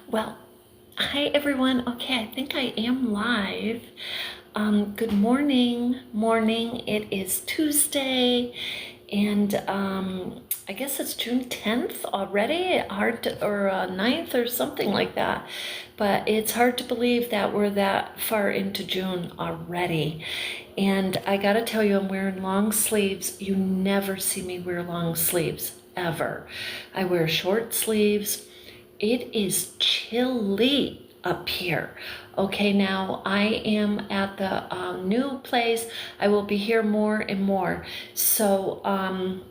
Well, hi everyone. Okay, I think I am live. Good morning. It is Tuesday, and I guess it's June 10th already. Or 9th or something like that. But it's hard to believe that we're that far into June already. And I gotta tell you, I'm wearing long sleeves. You never see me wear long sleeves, ever. I wear short sleeves. It is chilly up here. Okay, now I am at the new place. I will be here more and more. So I'm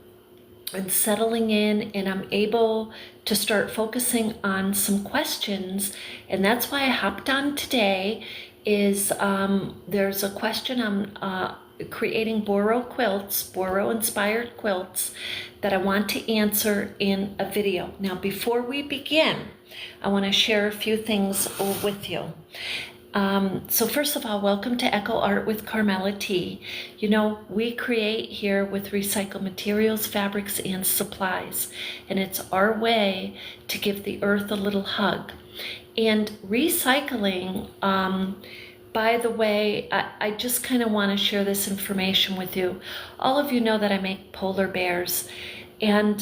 settling in and I'm able to start focusing on some questions. And that's why I hopped on today is there's a question on creating Boro quilts, Boro inspired quilts that I want to answer in a video. Now, before we begin, I want to share a few things with you. So first of all, welcome to Echo Art with Carmella-T. You know, we create here with recycled materials, fabrics, and supplies. And it's our way to give the earth a little hug. And recycling, by the way, I just kind of want to share this information with you. All of you know that I make polar bears. And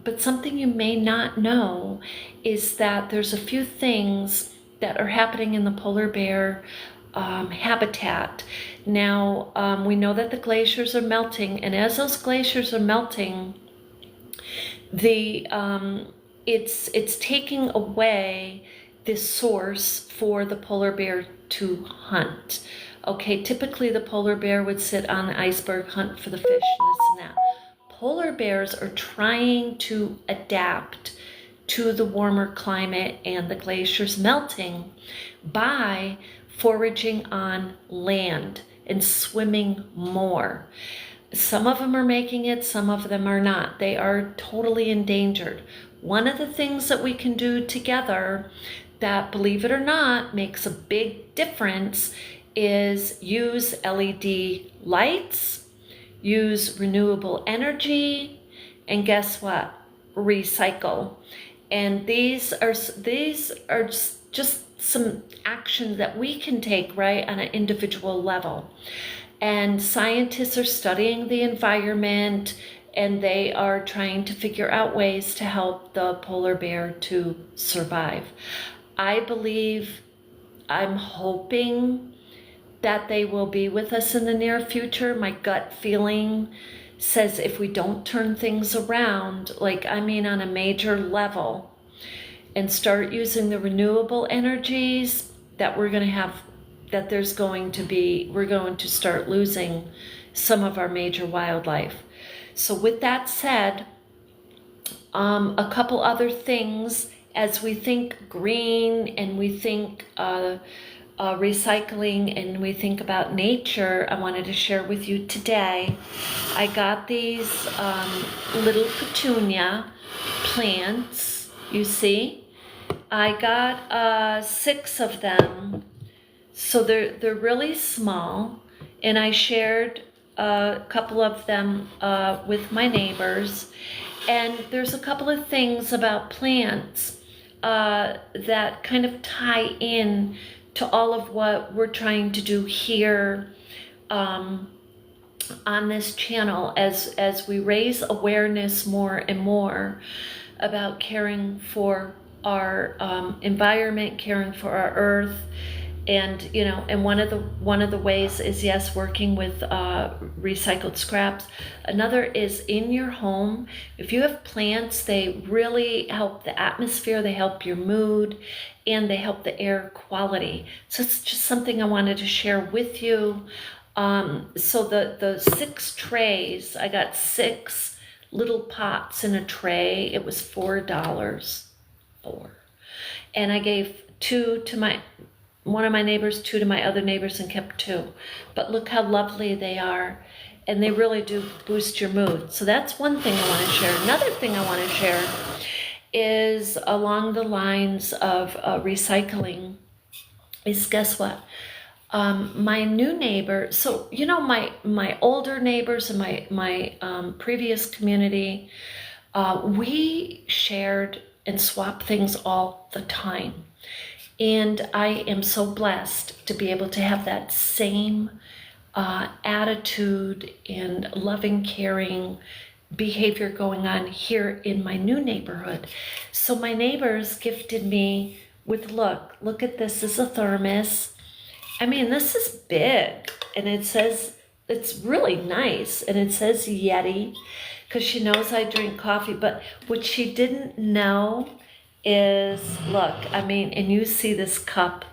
but something you may not know is that there's a few things that are happening in the polar bear habitat. Now, we know that the glaciers are melting, and as those glaciers are melting, it's taking away this source for the polar bear to hunt. Okay, typically the polar bear would sit on the iceberg, hunt for the fish, and this and that. Polar bears are trying to adapt to the warmer climate and the glaciers melting by foraging on land and swimming more. Some of them are making it, some of them are not. They are totally endangered. One of the things that we can do together that, believe it or not, makes a big difference is use LED lights, use renewable energy, and guess what? Recycle. And these are just some actions that we can take, right, on an individual level. And scientists are studying the environment, and they are trying to figure out ways to help the polar bear to survive. I believe, I'm hoping that they will be with us in the near future. My gut feeling says if we don't turn things around, like I mean on a major level, and start using the renewable energies, that we're going to have, that there's going to be, we're going to start losing some of our major wildlife. So with that said, a couple other things as we think green and we think recycling and we think about nature, I wanted to share with you today. I got these little petunia plants, you see. I got 6 of them, so they're really small, and I shared a couple of them with my neighbors. And there's a couple of things about plants that kind of tie in to all of what we're trying to do here on this channel as we raise awareness more and more about caring for our environment, caring for our earth. And you know, and one of the ways is, yes, working with recycled scraps. Another is in your home. If you have plants, they really help the atmosphere, they help your mood, and they help the air quality. So it's just something I wanted to share with you. So the 6 trays, I got 6 little pots in a tray. It was $4. And I gave 2 to one of my neighbors, 2 to my other neighbors, and kept 2. But look how lovely they are, and they really do boost your mood. So that's one thing I want to share. Another thing I want to share is along the lines of recycling is, guess what? My new neighbor, so you know, my older neighbors in my previous community, we shared and swap things all the time. And I am so blessed to be able to have that same attitude and loving, caring behavior going on here in my new neighborhood. So my neighbors gifted me with, look at this. This is a thermos. I mean, this is big, and it says, it's really nice, and it says Yeti, because she knows I drink coffee. But what she didn't know is, look, I mean, and you see this cup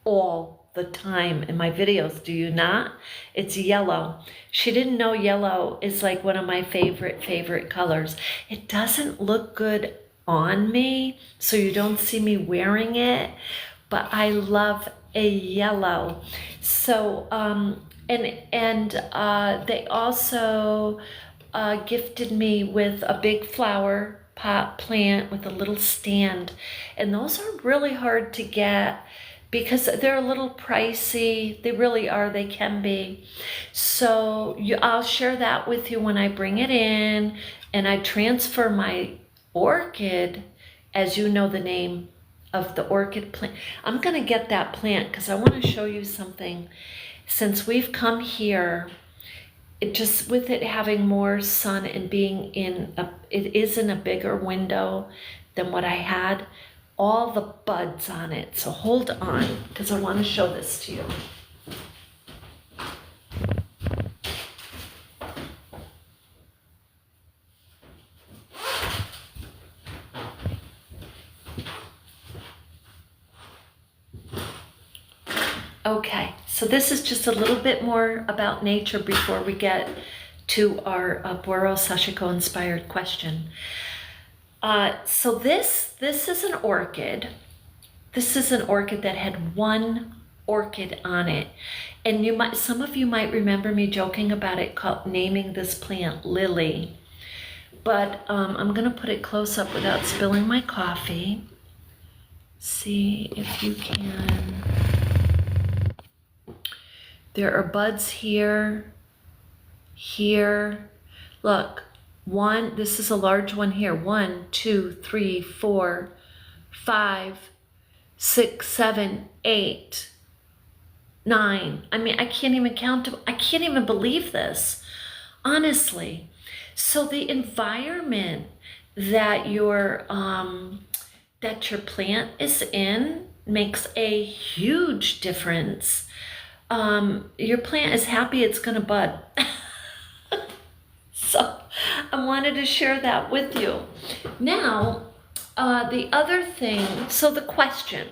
all the time in my videos, do you not? It's yellow. She didn't know yellow is like one of my favorite colors. It doesn't look good on me, so you don't see me wearing it, but I love a yellow. So they also gifted me with a big flower pot plant with a little stand, and those are really hard to get because they're a little pricey. They really are. They can be. So I'll share that with you when I bring it in and I transfer my orchid, as you know the name of the orchid plant. I'm going to get that plant because I want to show you something. Since we've come here, it just with it having more sun and being it is in a bigger window than what I had, all the buds on it. So hold on, because I want to show this to you. Okay, so this is just a little bit more about nature before we get to our Boro Sashiko inspired question. So this is an orchid. This is an orchid that had one orchid on it. And some of you might remember me joking about it, naming this plant Lily. But I'm gonna put it close up without spilling my coffee. See if you can. There are buds here, here. Look, this is a large one here. 1, 2, 3, 4, 5, 6, 7, 8, 9. I mean, I can't even count them. I can't even believe this, honestly. So the environment that your plant is in makes a huge difference. Your plant is happy it's gonna bud. So I wanted to share that with you. Now, the other thing, so the question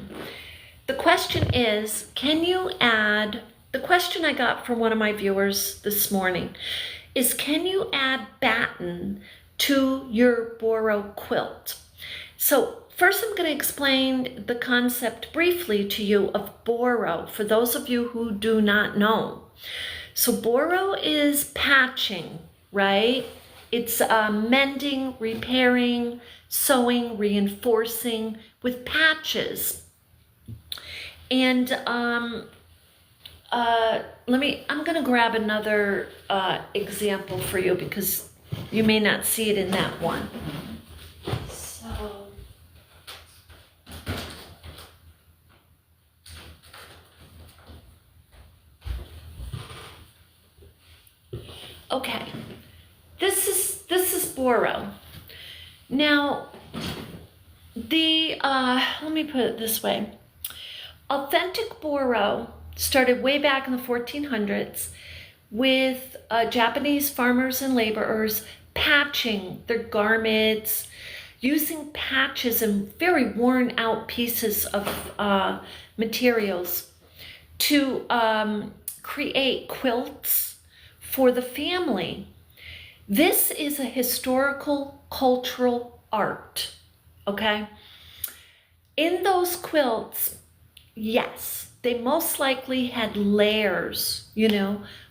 is, the question I got from one of my viewers this morning is, can you add Batten to your Boro quilt? So first I'm going to explain the concept briefly to you of Boro, for those of you who do not know. So Boro is patching, right? It's mending, repairing, sewing, reinforcing with patches. And I'm going to grab another example for you because you may not see it in that one. Okay, this is Boro. Now, let me put it this way. Authentic Boro started way back in the 1400s with Japanese farmers and laborers patching their garments, using patches and very worn out pieces of materials to create quilts for the family. This is a historical, cultural art, okay? In those quilts, yes, they most likely had layers,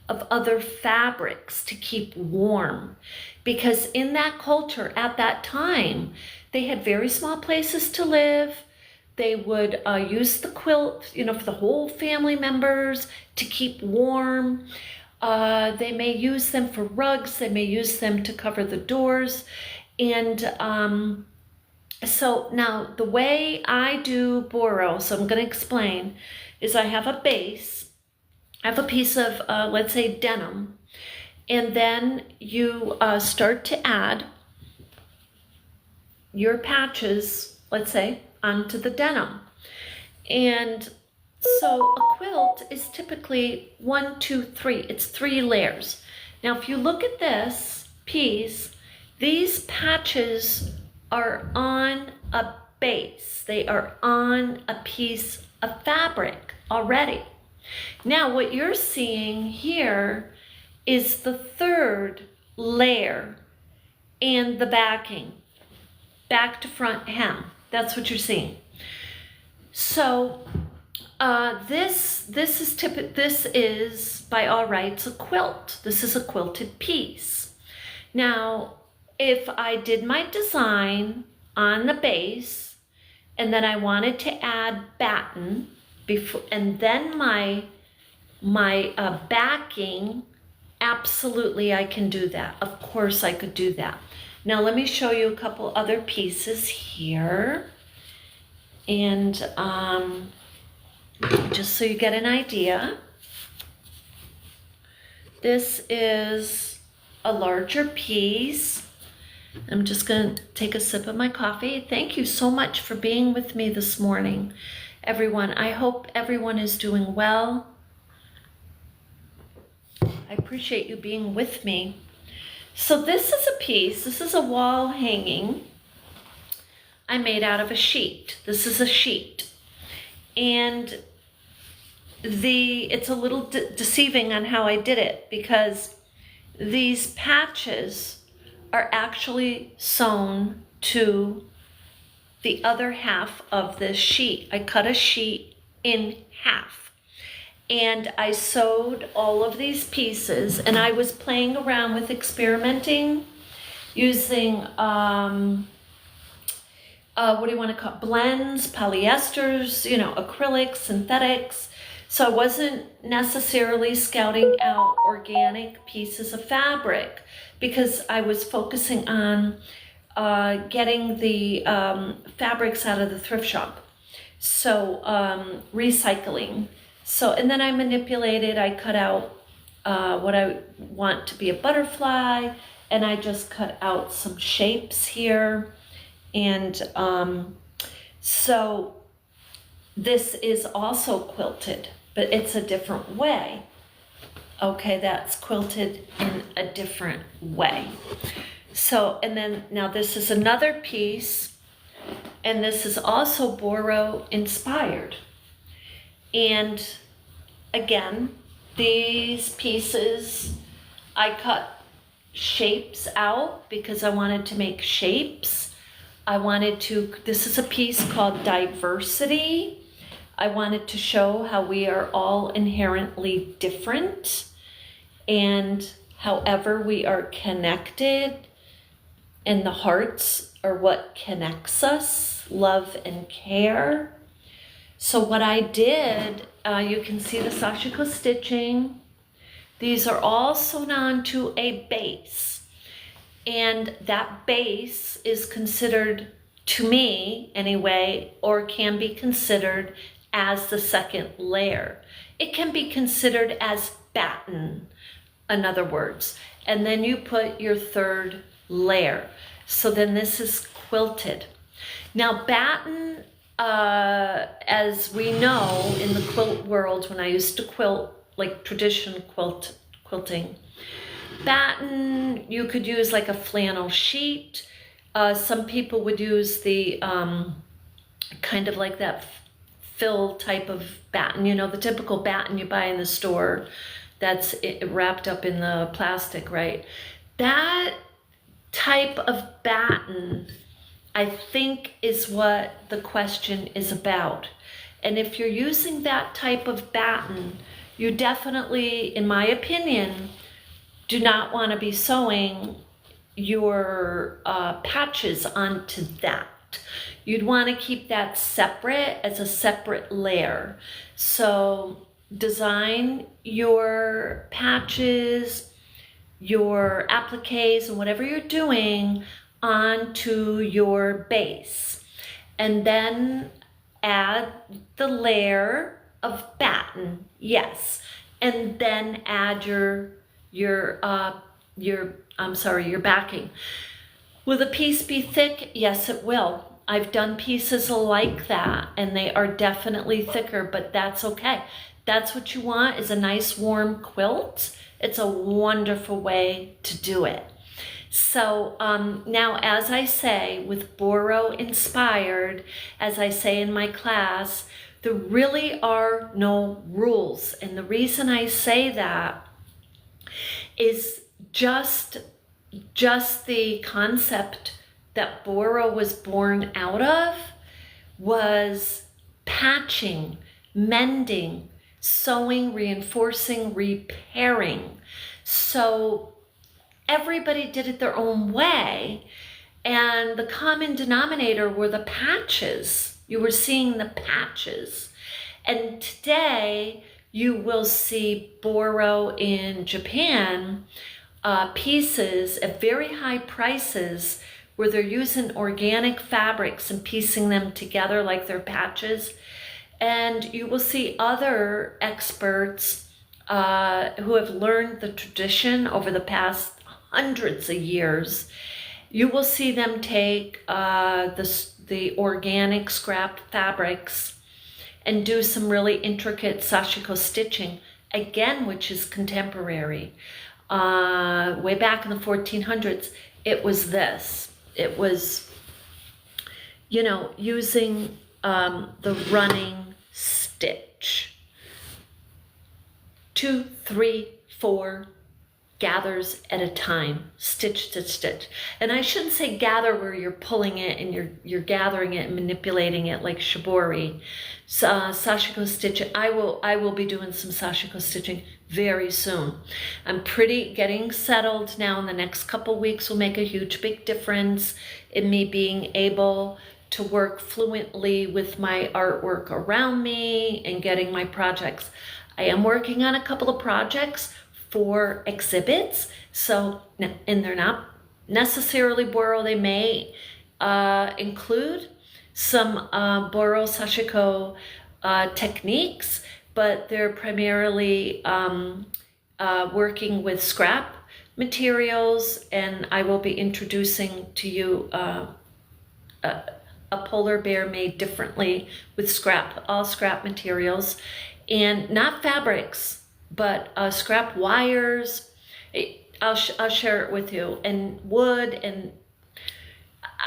of other fabrics to keep warm. Because in that culture, at that time, they had very small places to live. They would use the quilt, for the whole family members to keep warm. They may use them for rugs. They may use them to cover the doors. And So now the way I do Boro, so I'm going to explain, is I have a base, I have a piece of, let's say, denim, and then you start to add your patches, let's say, onto the denim. And so a quilt is typically 1, 2, 3. It's 3 layers. Now, if you look at this piece, these patches are on a base. They are on a piece of fabric already. Now, what you're seeing here is the 3rd layer and the backing, back to front hem. That's what you're seeing. So this is by all rights a quilt. This is a quilted piece. Now, if I did my design on the base and then I wanted to add batten before, and then my backing, absolutely I can do that. Of course I could do that. Now let me show you a couple other pieces here. And just so you get an idea, this is a larger piece. I'm just going to take a sip of my coffee. Thank you so much for being with me this morning, everyone. I hope everyone is doing well. I appreciate you being with me. So this is a piece, this is a wall hanging I made out of a sheet. This is a sheet. And it's a little deceiving on how I did it, because these patches are actually sewn to the other half of this sheet. I cut a sheet in half and I sewed all of these pieces, and I was playing around with experimenting using what do you want to call it? Blends, polyesters, acrylics, synthetics. So I wasn't necessarily scouting out organic pieces of fabric, because I was focusing on getting the fabrics out of the thrift shop. So recycling. So, and then I manipulated, I cut out what I want to be a butterfly, and I just cut out some shapes here. And so this is also quilted, but it's a different way. Okay, that's quilted in a different way. So, and then now this is another piece, and this is also Boro inspired. And again, these pieces, I cut shapes out because I wanted to make shapes. This is a piece called Diversity. I wanted to show how we are all inherently different, and however we are connected, and the hearts are what connects us, love and care. So what I did, you can see the sashiko stitching. These are all sewn onto a base. And that base is considered, to me anyway, or can be considered as the 2nd layer. It can be considered as batten, in other words. And then you put your 3rd layer. So then this is quilted. Now batten, as we know in the quilt world, when I used to quilt, like traditional quilting, batten, you could use like a flannel sheet. Some people would use the kind of like that fill type of batten, the typical batten you buy in the store that's wrapped up in the plastic, right? That type of batten, I think, is what the question is about. And if you're using that type of batten, you definitely, in my opinion, do not want to be sewing your patches onto that. You'd want to keep that separate as a separate layer. So design your patches, your appliques, and whatever you're doing onto your base, and then add the layer of batten, yes, and then add your backing. Will the piece be thick? Yes, it will. I've done pieces like that, and they are definitely thicker, but that's okay. That's what you want, is a nice warm quilt. It's a wonderful way to do it. So now, as I say, with Boro inspired, as I say in my class, there really are no rules. And the reason I say that is just the concept that Boro was born out of was patching, mending, sewing, reinforcing, repairing. So everybody did it their own way, and the common denominator were the patches. You were seeing the patches. And today you will see Boro in Japan pieces at very high prices where they're using organic fabrics and piecing them together like they're patches. And you will see other experts who have learned the tradition over the past hundreds of years. You will see them take the organic scrap fabrics and do some really intricate sashiko stitching, again, which is contemporary. Way back in the 1400s, it was this. It was, you know, using the running stitch. 2, 3, 4 gathers at a time, stitch, stitch, stitch. And I shouldn't say gather where you're pulling it and you're gathering it and manipulating it like shibori. Sashiko stitch. I will be doing some sashiko stitching very soon. I'm getting settled now. In the next couple weeks will make a huge big difference in me being able to work fluently with my artwork around me and getting my projects. I am working on a couple of projects for exhibits, so, and they're not necessarily Boro. They may include some Boro sashiko techniques, but they're primarily working with scrap materials, and I will be introducing to you a polar bear made differently with all scrap materials, and not fabrics, but scrap wires. I'll share it with you, and wood, and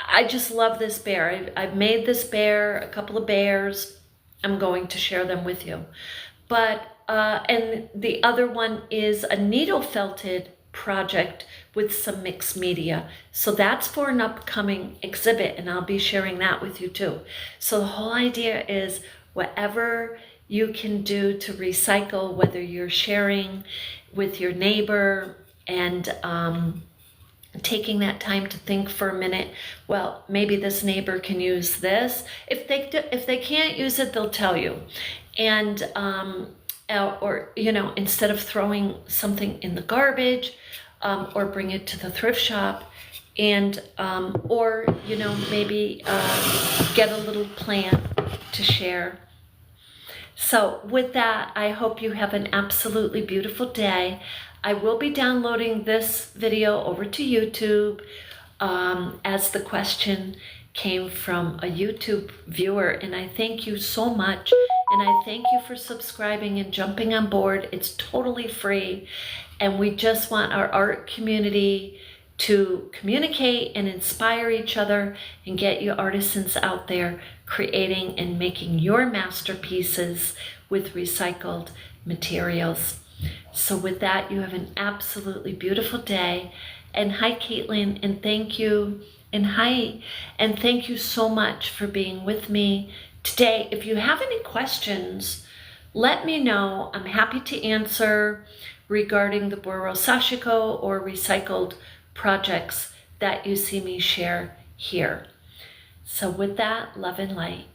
I just love this bear. I've made this bear, a couple of bears. I'm going to share them with you. But, and the other one is a needle felted project with some mixed media. So that's for an upcoming exhibit, and I'll be sharing that with you too. So the whole idea is whatever you can do to recycle, whether you're sharing with your neighbor and taking that time to think for a minute, well, maybe this neighbor can use this. If they can't use it, they'll tell you. And or, you know, instead of throwing something in the garbage, or bring it to the thrift shop, and or, you know, maybe get a little plant to share. So with that, I hope you have an absolutely beautiful day. I will be downloading this video over to YouTube as the question came from a YouTube viewer, and I thank you so much, and I thank you for subscribing and jumping on board. It's totally free, and we just want our art community to communicate and inspire each other and get you artisans out there creating and making your masterpieces with recycled materials. So with that, you have an absolutely beautiful day. And hi, Caitlin, and thank you. And hi, and thank you so much for being with me today. If you have any questions, let me know. I'm happy to answer regarding the Boro Sashiko or recycled projects that you see me share here. So with that, love and light.